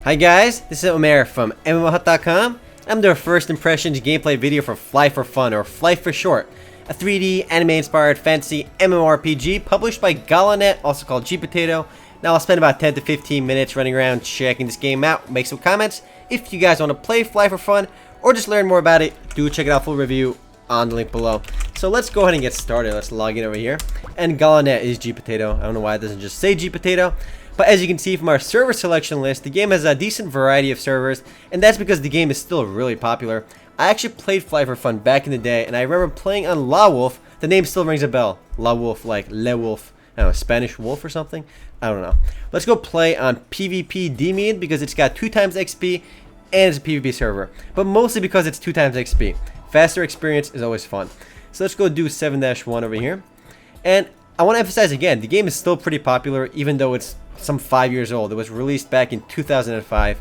Hi guys, this is Omer from MMOHut.com. I'm doing a first impressions gameplay video for Fly for Fun, or Fly for short, a 3D anime-inspired fantasy MMORPG published by Galanet, also called G-Potato. Now I'll spend about 10 to 15 minutes running around checking this game out, make some comments. If you guys want to play Fly for Fun, or just learn more about it, do check it out, full review on the link below. So let's go ahead and get started. Let's log in over here. And Galanet is G-Potato. I don't know why it doesn't just say G-Potato. But as you can see from our server selection list, the game has a decent variety of servers, and that's because the game is still really popular. I actually played Fly for Fun back in the day, and I remember playing on La Wolf. The name still rings a bell. La Wolf, like Le Wolf. I don't know, Spanish wolf or something? I don't know. Let's go play on PvP Demian because it's got 2 times XP and it's a PvP server. But mostly because it's 2 times XP. Faster experience is always fun. So let's go do 7-1 over here. And I want to emphasize again, the game is still pretty popular even though it's some 5 years old. It was released back in 2005,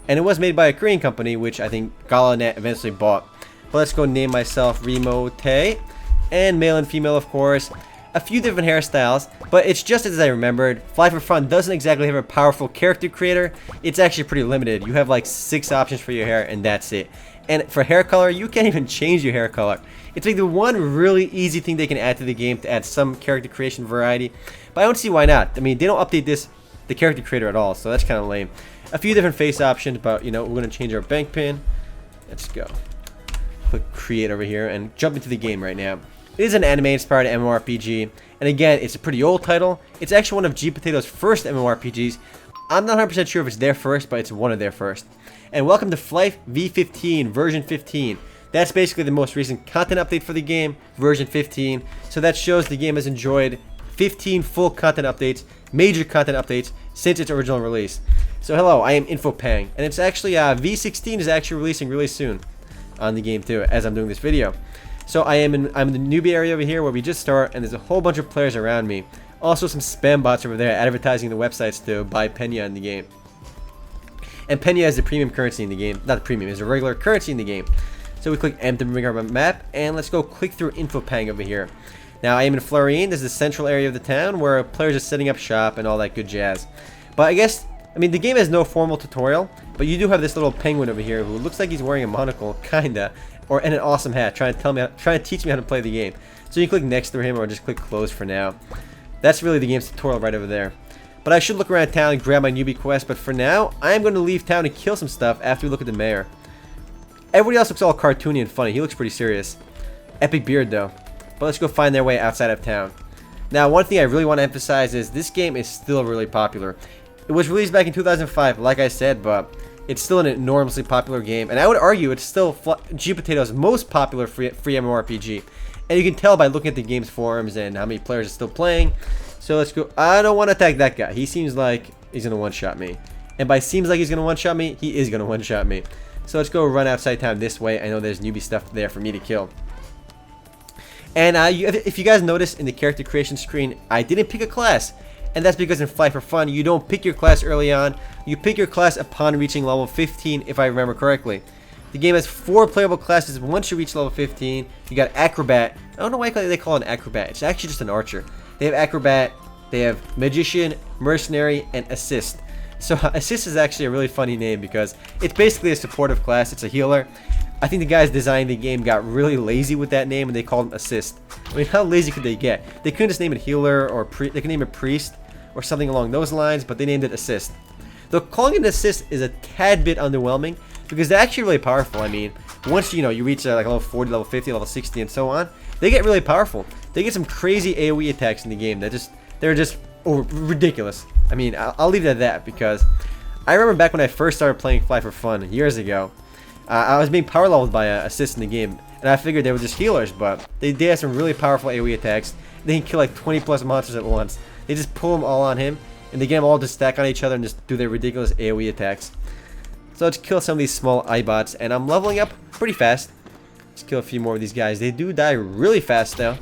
and it was made by a Korean company, which I think Galanet eventually bought. But let's go name myself Remote, and male and female, of course. A few different hairstyles, but it's just as I remembered. Fly for Fun doesn't exactly have a powerful character creator. It's actually pretty limited. You have like 6 options for your hair, and that's it. And for hair color, you can't even change your hair color. It's like the one really easy thing they can add to the game to add some character creation variety. But I don't see why not. I mean, they don't update the character creator at all, so that's kind of lame. A few different face options, but you know, we're going to change our bank pin. Let's go. Click create over here and jump into the game right now. It is an anime-inspired MMORPG, and again, it's a pretty old title. It's actually one of G-Potato's first MMORPGs. I'm not 100% sure if it's their first, but it's one of their first. And welcome to Flight V15, version 15. That's basically the most recent content update for the game, version 15. So that shows the game has enjoyed 15 full content updates, major content updates, since its original release. So hello, I am Infopang, and it's actually, V16 is actually releasing really soon on the game too, as I'm doing this video. So I'm in the newbie area over here where we just start, and there's a whole bunch of players around me. Also some spam bots over there advertising the websites to buy Penya in the game. And Penya is the premium currency in the game. Not the premium, it's a regular currency in the game. So we click M to bring our map, and let's go click through Infopang over here. Now I am in Florine. This is the central area of the town where players are setting up shop and all that good jazz. But I mean the game has no formal tutorial, but you do have this little penguin over here who looks like he's wearing a monocle, kinda, and an awesome hat, trying to teach me how to play the game. So you can click next to him or just click close for now. That's really the game's tutorial right over there. But I should look around town and grab my newbie quest, but for now, I am going to leave town and kill some stuff after we look at the mayor. Everybody else looks all cartoony and funny. He looks pretty serious. Epic beard though. But let's go find their way outside of town. Now, one thing I really want to emphasize is this game is still really popular. It was released back in 2005, like I said, but it's still an enormously popular game. And I would argue it's still G-Potato's most popular free MMORPG. And you can tell by looking at the game's forums and how many players are still playing. So let's go. I don't want to attack that guy. He seems like he's going to one-shot me. And by seems like he's going to one-shot me, he is going to one-shot me. So let's go run outside town this way. I know there's newbie stuff there for me to kill. And if you guys notice in the character creation screen, I didn't pick a class. And that's because in Fly for Fun, you don't pick your class early on. You pick your class upon reaching level 15, if I remember correctly. The game has 4 playable classes once you reach level 15. You got Acrobat. I don't know why they call it an Acrobat. It's actually just an archer. They have Acrobat, they have Magician, Mercenary, and Assist. So Assist is actually a really funny name because it's basically a supportive class. It's a healer. I think the guys designing the game got really lazy with that name and they called him Assist. I mean, how lazy could they get? They couldn't just name it Healer or they could name it Priest or something along those lines, but they named it Assist. Though calling it Assist is a tad bit underwhelming because they're actually really powerful. I mean, once you reach like level 40, level 50, level 60, and so on, they get really powerful. They get some crazy AoE attacks in the game that they're just ridiculous. I mean, I'll leave it at that because I remember back when I first started playing Fly for Fun years ago, I was being power leveled by Assist in the game, and I figured they were just healers, but they have some really powerful AoE attacks. They can kill like 20 plus monsters at once. They just pull them all on him, and they get them all to stack on each other and just do their ridiculous AoE attacks. So let's kill some of these small iBots, and I'm leveling up pretty fast. Let's kill a few more of these guys. They do die really fast though.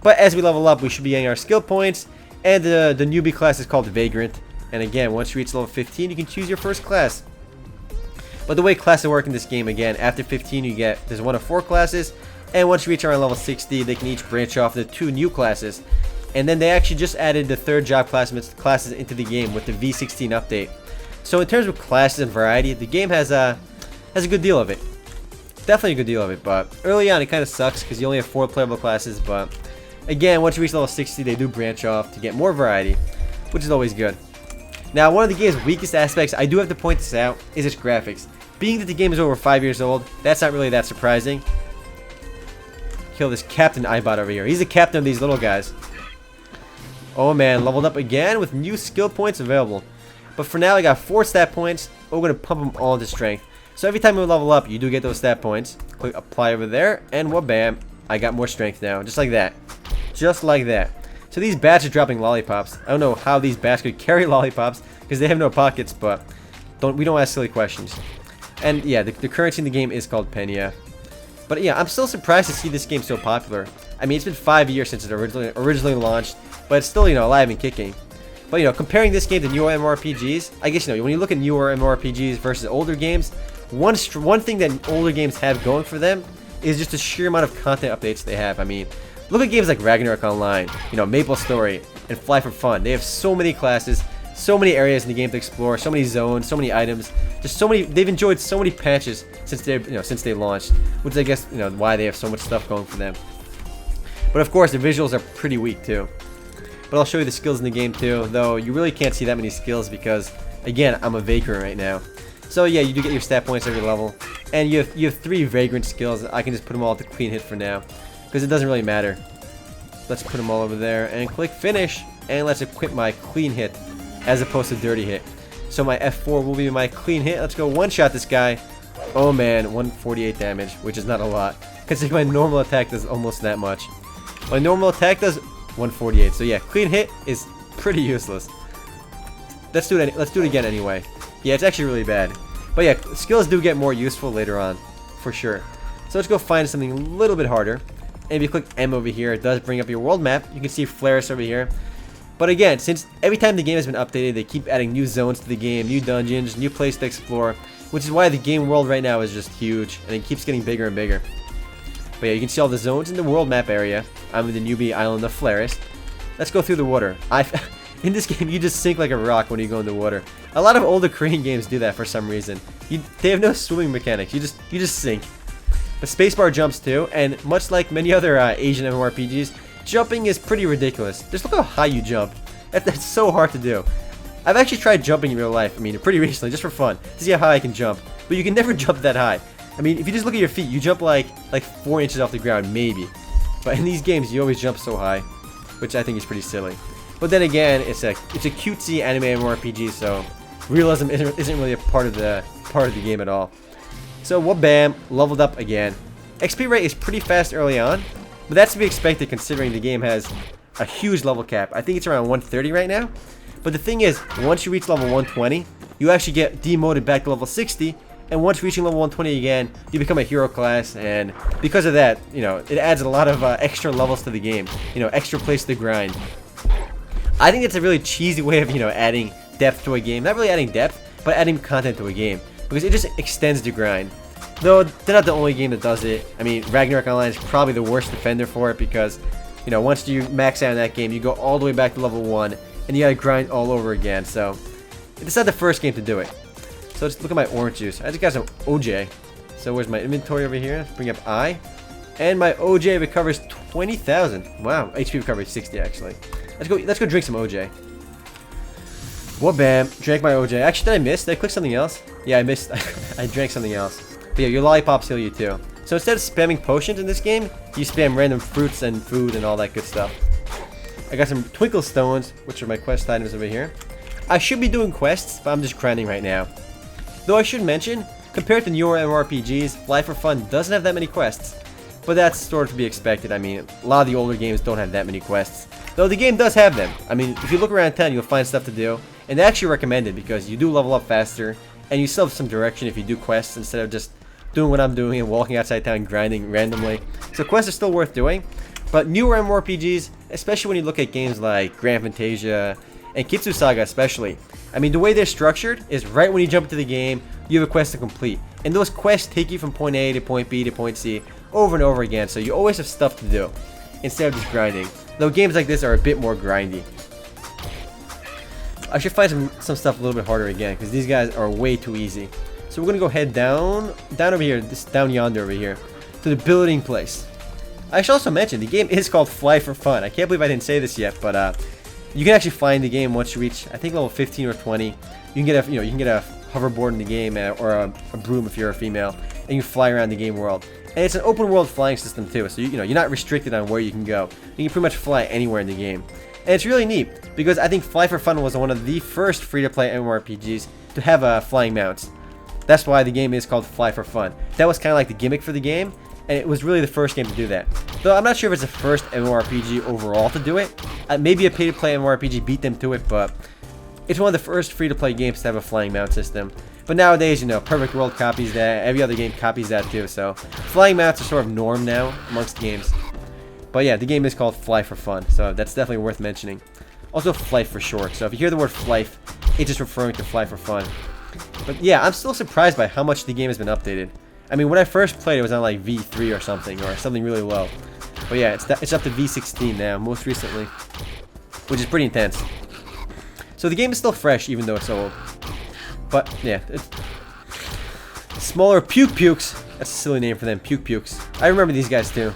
But as we level up, we should be getting our skill points, and the newbie class is called Vagrant. And again, once you reach level 15, you can choose your first class. But the way classes work in this game, again, after 15 there's 1 of 4 classes, and once you reach around level 60, they can each branch off to 2 new classes. And then they actually just added the 3rd job classes into the game with the V16 update. So in terms of classes and variety, the game has a good deal of it. Definitely a good deal of it, but early on it kind of sucks because you only have 4 playable classes, but again, once you reach level 60, they do branch off to get more variety, which is always good. Now, one of the game's weakest aspects, I do have to point this out, is its graphics. Being that the game is over 5 years old, that's not really that surprising. Kill this Captain Eyebot over here. He's the captain of these little guys. Oh man, leveled up again with new skill points available. But for now, I got 4 stat points. We're going to pump them all into strength. So every time we level up, you do get those stat points. Click apply over there, and wha-bam, I got more strength now, just like that. Just like that. So these bats are dropping lollipops. I don't know how these bats could carry lollipops, because they have no pockets, but we don't ask silly questions. And yeah, the currency in the game is called Pena. But yeah, I'm still surprised to see this game so popular. I mean, it's been 5 years since it originally launched, but it's still, alive and kicking. But, comparing this game to newer MMORPGs, I guess, when you look at newer MMORPGs versus older games, one thing that older games have going for them is just the sheer amount of content updates they have. I mean, look at games like Ragnarok Online, Maple Story, and Fly for Fun. They have so many classes, so many areas in the game to explore, so many zones, so many items, just so many. They've enjoyed so many patches since they launched, which I guess why they have so much stuff going for them. But of course, the visuals are pretty weak too. But I'll show you the skills in the game too, though you really can't see that many skills because, again, I'm a Vagrant right now. So yeah, you do get your stat points every level, and you have 3 Vagrant skills. I can just put them all to clean hit for now, because it doesn't really matter. Let's put them all over there and click finish, and let's equip my clean hit as opposed to dirty hit. So my F4 will be my clean hit. Let's go one-shot this guy. Oh man, 148 damage, which is not a lot, considering my normal attack does almost that much. My normal attack does 148, so yeah, clean hit is pretty useless. Let's do it again anyway. Yeah, it's actually really bad. But yeah, skills do get more useful later on, for sure. So let's go find something a little bit harder. And if you click M over here, it does bring up your world map. You can see Flaris over here. But again, since every time the game has been updated, they keep adding new zones to the game, new dungeons, new places to explore, which is why the game world right now is just huge, and it keeps getting bigger and bigger. But yeah, you can see all the zones in the world map area. I'm in the newbie island of Flaris. Let's go through the water. In this game, you just sink like a rock when you go in the water. A lot of older Korean games do that for some reason. They have no swimming mechanics. You just sink. But spacebar jumps too, and much like many other Asian MMORPGs, jumping is pretty ridiculous. Just look how high you jump. That's so hard to do. I've actually tried jumping in real life. I mean, pretty recently, just for fun, to see how high I can jump. But you can never jump that high. I mean, if you just look at your feet, you jump like 4 inches off the ground, maybe. But in these games, you always jump so high, which I think is pretty silly. But then again, it's a cutesy anime MMORPG, so realism isn't really a part of the game at all. So wha-bam, leveled up again. XP rate is pretty fast early on, but that's to be expected considering the game has a huge level cap. I think it's around 130 right now. But the thing is, once you reach level 120, you actually get demoted back to level 60, and once reaching level 120 again, you become a hero class, and because of that, it adds a lot of extra levels to the game. Extra place to grind. I think it's a really cheesy way of, adding depth to a game. Not really adding depth, but adding content to a game. Because it just extends the grind. Though, they're not the only game that does it. I mean, Ragnarok Online is probably the worst defender for it because, once you max out in that game, you go all the way back to level 1, and you gotta grind all over again. So, it's not the first game to do it. So, let's look at my orange juice. I just got some OJ. So, where's my inventory over here? Let's bring up I. And my OJ recovers 20,000. Wow, HP recovery 60 actually. Let's go drink some OJ. Well, bam, drank my OJ. Actually, did I miss? Did I click something else? Yeah, I missed. I drank something else. But yeah, your lollipops heal you too. So instead of spamming potions in this game, you spam random fruits and food and all that good stuff. I got some twinkle stones, which are my quest items over here. I should be doing quests, but I'm just grinding right now. Though I should mention, compared to newer MMORPGs, Fly for Fun doesn't have that many quests. But that's sort of to be expected. I mean, a lot of the older games don't have that many quests. Though the game does have them. I mean, if you look around town, you'll find stuff to do. And they actually recommend it because you do level up faster. And you still have some direction if you do quests instead of just doing what I'm doing and walking outside town grinding randomly. So quests are still worth doing. But newer MMORPGs, especially when you look at games like Grand Fantasia and Kitsu Saga especially. I mean, the way they're structured is right when you jump into the game, you have a quest to complete. And those quests take you from point A to point B to point C over and over again. So you always have stuff to do instead of just grinding. Though games like this are a bit more grindy. I should find some stuff a little bit harder again, because these guys are way too easy. So we're gonna go head down over here, down yonder over here, to the building place. I should also mention the game is called Fly for Fun. I can't believe I didn't say this yet, but you can actually fly in the game once you reach, I think, level 15 or 20. You can get a hoverboard in the game, or a broom if you're a female, and you can fly around the game world. And it's an open world flying system too, so you're not restricted on where you can go. You can pretty much fly anywhere in the game. And it's really neat, because I think Fly for Fun was one of the first free-to-play MMORPGs to have flying mounts. That's why the game is called Fly for Fun. That was kind of like the gimmick for the game, and it was really the first game to do that. Though I'm not sure if it's the first MMORPG overall to do it. Maybe a pay-to-play MMORPG beat them to it, but it's one of the first free-to-play games to have a flying mount system. But nowadays, Perfect World copies that, every other game copies that too, so flying mounts are sort of norm now amongst games. But yeah, the game is called Fly for Fun, so that's definitely worth mentioning. Also, Flight for short, so if you hear the word Flight, it's just referring to Fly for Fun. But yeah, I'm still surprised by how much the game has been updated. I mean, when I first played, it was on like V3 or something really low. But yeah, it's up to V16 now, most recently, which is pretty intense. So the game is still fresh, even though it's old. But yeah, it's smaller puke pukes. That's a silly name for them, puke pukes. I remember these guys too.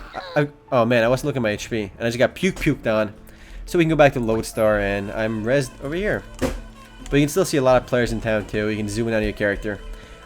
Oh man, I wasn't looking at my HP, and I just got puke puked on. So we can go back to Lodestar, and I'm rezzed over here. But you can still see a lot of players in town too. You can zoom in on your character.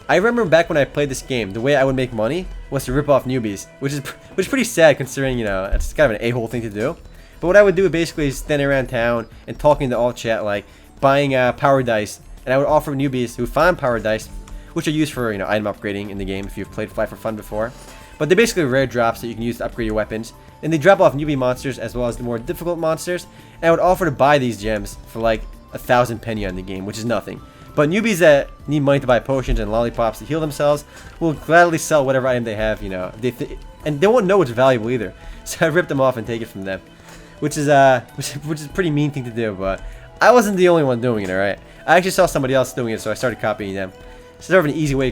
I remember back when I played this game, the way I would make money was to rip off newbies, which is pretty sad considering it's kind of an a-hole thing to do. But what I would do basically is stand around town and talking to all chat, like buying power dice. And I would offer newbies who found power dice, which are used for item upgrading in the game if you've played Fly for Fun before. But they're basically rare drops that you can use to upgrade your weapons. And they drop off newbie monsters as well as the more difficult monsters. And I would offer to buy these gems for like 1,000 penny on the game, which is nothing. But newbies that need money to buy potions and lollipops to heal themselves will gladly sell whatever item they have, and they won't know it's valuable either. So I rip them off and take it from them, which is a pretty mean thing to do. But I wasn't the only one doing it, alright? I actually saw somebody else doing it, so I started copying them. It's sort of an easy way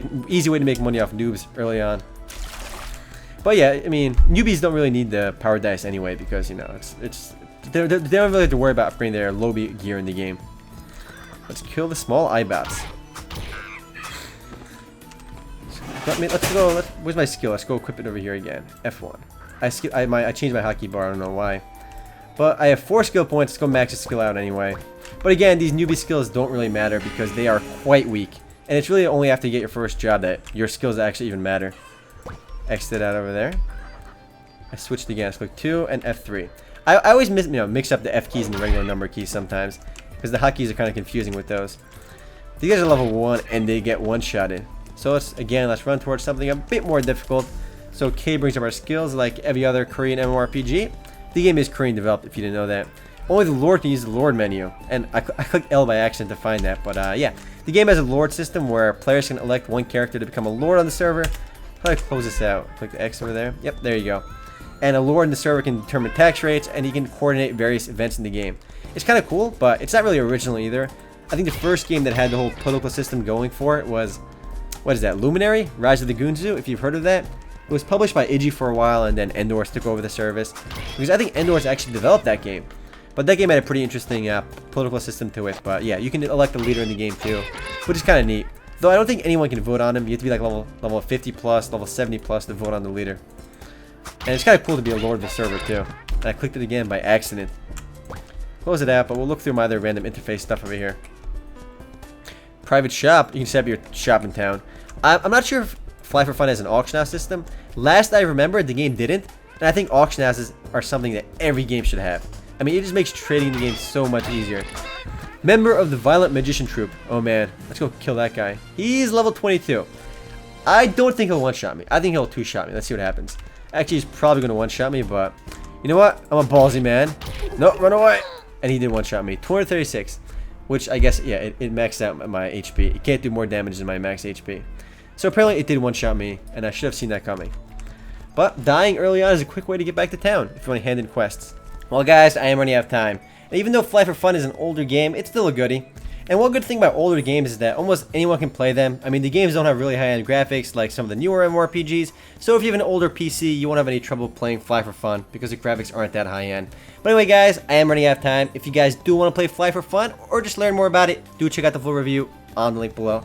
to make money off noobs early on. But yeah, I mean, newbies don't really need the power dice anyway, because they don't really have to worry about upgrading their low gear in the game. Let's kill the small eyebots. Let's go. Where's my skill? Let's go equip it over here again. F1. I changed my hotkey bar. I don't know why. But I have 4 skill points. Let's go max the skill out anyway. But again, these newbie skills don't really matter because they are quite weak. And it's really only after you get your first job that your skills actually even matter. Exit out over there. I switched again. Let's click 2 and F3. I always mix up the F keys and the regular number keys sometimes, because the hotkeys are kind of confusing with those. These guys are level 1 and they get one-shotted. So let's run towards something a bit more difficult. So K brings up our skills like every other Korean MMORPG. The game is Korean developed, if you didn't know that. Only the Lord can use the Lord menu, and I clicked L by accident to find that. But yeah, the game has a Lord system where players can elect one character to become a Lord on the server. How do I close this out? Click the X over there. Yep, there you go. And a Lord in the server can determine tax rates, and he can coordinate various events in the game. It's kind of cool, but it's not really original either. I think the first game that had the whole political system going for it was, what is that, Luminary? Rise of the Gunzu, if you've heard of that. It was published by Iggy for a while, and then Endors took over the service. Because I think Endors actually developed that game. But that game had a pretty interesting political system to it. But yeah, you can elect a leader in the game too, which is kind of neat. Though I don't think anyone can vote on him. You have to be like level 50 plus, level 70 plus to vote on the leader. And it's kind of cool to be a Lord of the server too. And I clicked it again by accident. Close it out, but we'll look through my other random interface stuff over here. Private shop. You can set up your shop in town. I'm not sure if Fly for Fun has an auction house system. Last I remember, the game didn't. And I think auction houses are something that every game should have. I mean, it just makes trading the game so much easier. Member of the Violent Magician Troupe. Oh man, let's go kill that guy. He's level 22. I don't think he'll one-shot me. I think he'll two-shot me. Let's see what happens. Actually, he's probably going to one-shot me, but you know what? I'm a ballsy man. No, run away. And he did one-shot me. 236, which I guess, yeah, it maxed out my HP. It can't do more damage than my max HP. So apparently it did one-shot me, and I should have seen that coming. But dying early on is a quick way to get back to town if you want to hand in quests. Well, guys, I am running out of time. And even though Fly for Fun is an older game, it's still a goodie. And one good thing about older games is that almost anyone can play them. I mean, the games don't have really high-end graphics like some of the newer MMORPGs, so if you have an older PC, you won't have any trouble playing Fly for Fun because the graphics aren't that high-end. But anyway guys, I am running out of time. If you guys do want to play Fly for Fun or just learn more about it, do check out the full review on the link below.